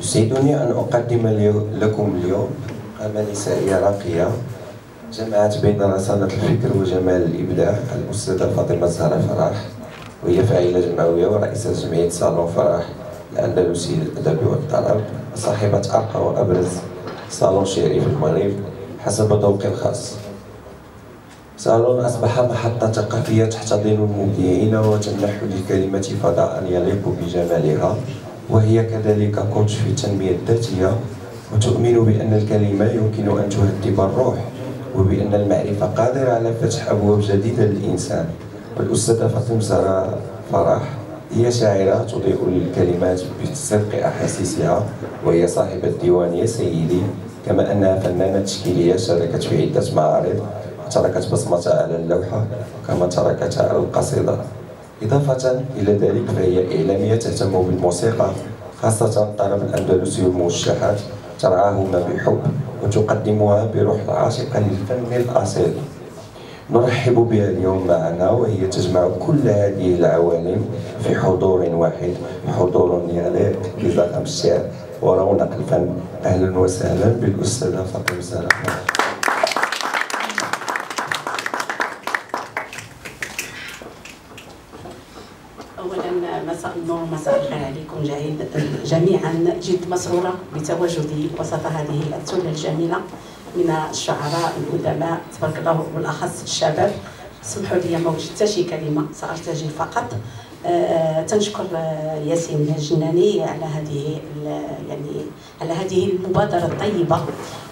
يسعدني أن أقدم لكم اليوم قامة نسائية راقية جمعت بين رصانة الفكر وجمال الإبداع الأستاذة فاطمة الزهراء فرح، وهي فاعلة جمعوية ورئيسة جمعية صالون فرح الأندلسي للأدب والطرب، وصاحبة أرقى وأبرز صالون شعري في المغرب حسب ذوقي الخاص. صالون أصبح محطة ثقافية تحتضن المبدعين وتمنح للكلمة فضاء يليق بجمالها، وهي كذلك كوتش في التنمية الذاتية، وتؤمن بأن الكلمة يمكن أن تهذب الروح، وبأن المعرفة قادرة على فتح أبواب جديدة للإنسان. والأستاذة فاطمة الزهراء فرح هي شاعرة تضيء الكلمات بصدق أحاسيسها، وهي صاحبة ديوان يا سيدي، كما أنها فنانة تشكيلية شاركت في عدة معارض وتركت بصمتها على اللوحة كما تركتها على القصيدة. إضافة إلى ذلك فهي إعلامية تهتم بالموسيقى، خاصة الطرب الأندلسي والموشحات، ترعاهما بحب وتقدمها بروح العاشقة للفن الأصيل. نرحب بها اليوم معنا، وهي تجمع كل هذه العوالم في حضور واحد، حضور يليق بزخم الشعر ورونق الفن. أهلا وسهلا بالأستاذة فاطمة الزهراء. اولا مساء النور ومساء الخير عليكم جميعا. جد مسروره بتواجدي وسط هذه الثله الجميله من الشعراء القدماء تبارك الله، بالاخص الشباب. اسمحوا لي ما وجدت شي كلمه، سارتجل فقط تنشكر ياسين الجناني على هذه على هذه المبادره الطيبه،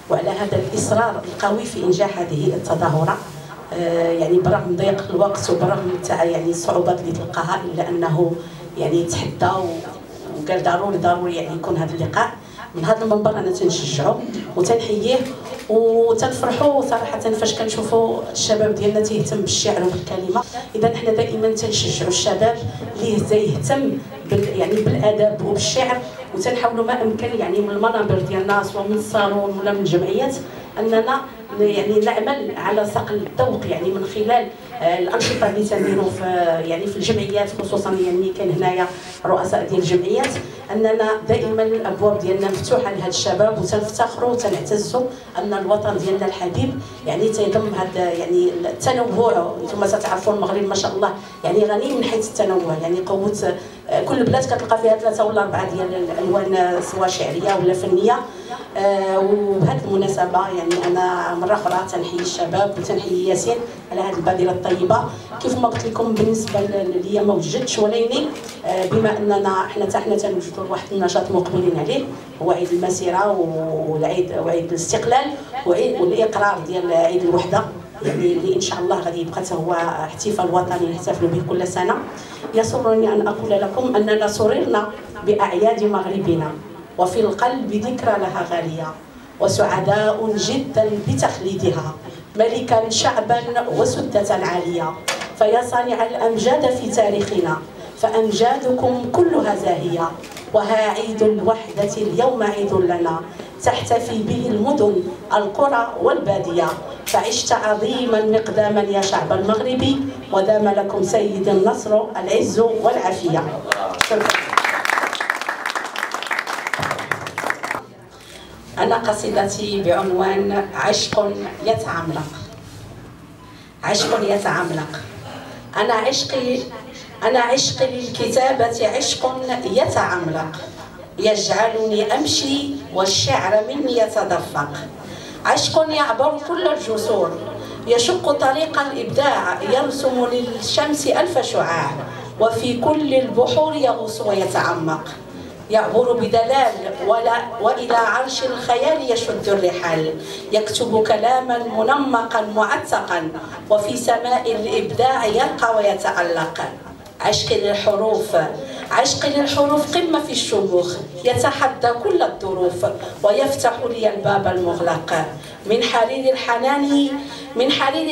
وعلى هذا الاصرار القوي في انجاح هذه التظاهره. برغم ضيق الوقت وبرغم الصعوبات اللي تلقاها، الا انه تحدى وقال ضروري يكون هذا اللقاء. من هذا المنبر انا تنشجعه وتنحييه وتنفرحوا صراحه فاش كنشوفوا الشباب ديالنا تيهتم بالشعر وبالكلمه. اذا حنا دائما تنشجعوا الشباب اللي يهتم بالادب وبالشعر، وتنحاولوا ما امكن من المنابر ديالنا سواء من الصالون ولا من الجمعيات اننا نعمل على صقل الذوق، من خلال الانشطه اللي تنديروا في الجمعيات، خصوصا كاين هنايا رؤساء ديال الجمعيات، اننا دائما الابواب ديالنا مفتوحه لهذا الشباب، وتنفتخروا وتنعتزوا ان الوطن ديالنا الحبيب تيضم هذا التنوع. انتم تعرفون المغرب ما شاء الله غني من حيث التنوع، قوه كل بلاد كتلقى فيها 3 ولا 4 ديال الالوان سواء شعريه ولا فنيه. وبهذه المناسبه انا مره اخرى تنحيي الشباب وتنحيي ياسين على هذه البادره الطيبه. كيف ما قلت لكم بالنسبه ليا ما وجدتش، ولكن بما اننا حنا تنوجدوا لواحد النشاط مقبلين عليه، هو عيد المسيره وعيد الاستقلال والاقرار ديال عيد الوحده، اللي ان شاء الله غادي يبقى هو احتفال وطني نحتفلوا به كل سنه. يسرني ان اقول لكم اننا سررنا باعياد مغربنا، وفي القلب ذكرى لها غاليه، وسعداء جدا بتخليدها، ملكا شعبا وسدة عاليه. فيا صانع الامجاد في تاريخنا، فامجادكم كلها زاهيه. وها عيد الوحده اليوم عيد لنا، تحتفي به المدن القرى والباديه. فعشت عظيما مقداما يا شعب المغربي، ودام لكم سيد النصر العز والعافيه. شكرا. أنا قصيدتي بعنوان عشق يتعملق. عشق يتعملق. أنا عشقي للكتابة عشق يتعملق، يجعلني أمشي والشعر مني يتدفق. عشق يعبر كل الجسور، يشق طريق الإبداع، يرسم للشمس 1000 شعاع، وفي كل البحور يغوص ويتعمق. يعبر بدلال وإلى عرش الخيال يشد الرحال، يكتب كلاما منمقا معتقا، وفي سماء الإبداع يرقى ويتألق. عشقي للحروف، عشقي للحروف قمة في الشموخ، يتحدى كل الظروف ويفتح لي الباب المغلق. من حرير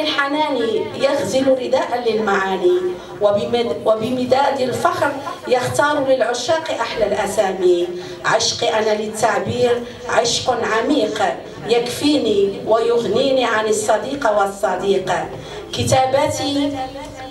الحنان يغزل رداء للمعاني، وبمداد الفخر يختار للعشاق أحلى الأسامي. عشقي أنا للتعبير عشق عميق، يكفيني ويغنيني عن الصديق والصديق.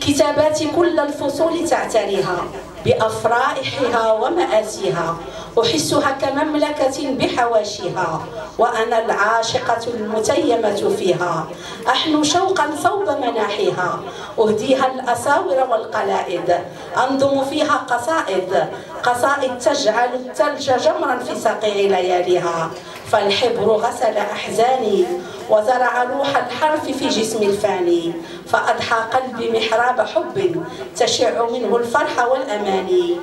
كتاباتي كل الفصول تعتريها، بأفراحها ومآسيها، أحسها كمملكة بحواشيها، وأنا العاشقة المتيمة فيها، أحنو شوقا صوب مناحيها، أهديها الأساور والقلائد، أنظم فيها قصائد تجعل الثلج جمرا في صقيع لياليها، فالحبر غسل أحزاني وزرع روح الحرف في جسم الفاني، فأضحى قلبي محراب حب تشع منه الفرح والأماني،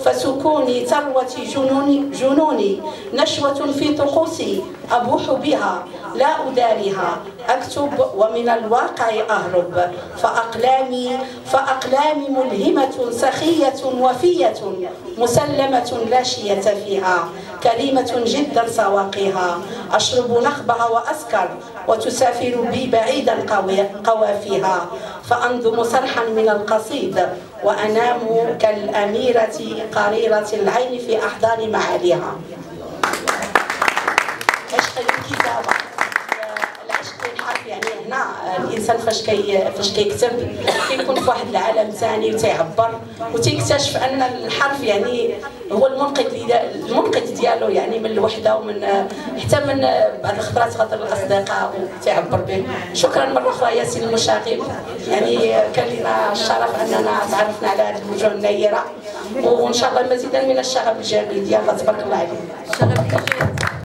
فسكوني ثروتي جنوني نشوة في طقوسي أبوح بها لا أداريها، أكتب ومن الواقع أهرب، فأقلامي ملهمة سخية وفية مسلمة لا شية فيها، كريمة جدا سواقيها، أشرب نخبها وأسكر وتسافر بي بعيدا قوافيها، فأنظم صرحا من القصيد وأنام كالأميرة قريرة العين في أحضان معاليها. عشق الكتابة، العشق الحرف، يعني هنا الانسان فاش كيكتب كيكون في واحد العالم ثاني وتيعبر وتيكتشف ان الحرف يعني هو المنقذ ديالو، يعني من الوحده ومن حتى من بعض الخطرات خاطر الاصدقاء وتيعبر به. شكرا مره اخرى ياسين المشاغب، يعني كان لنا الشرف اننا تعرفنا على هذه الوجوه النيره، وان شاء الله مزيدا من الشغف الجميل. يلا تبارك الله عليك.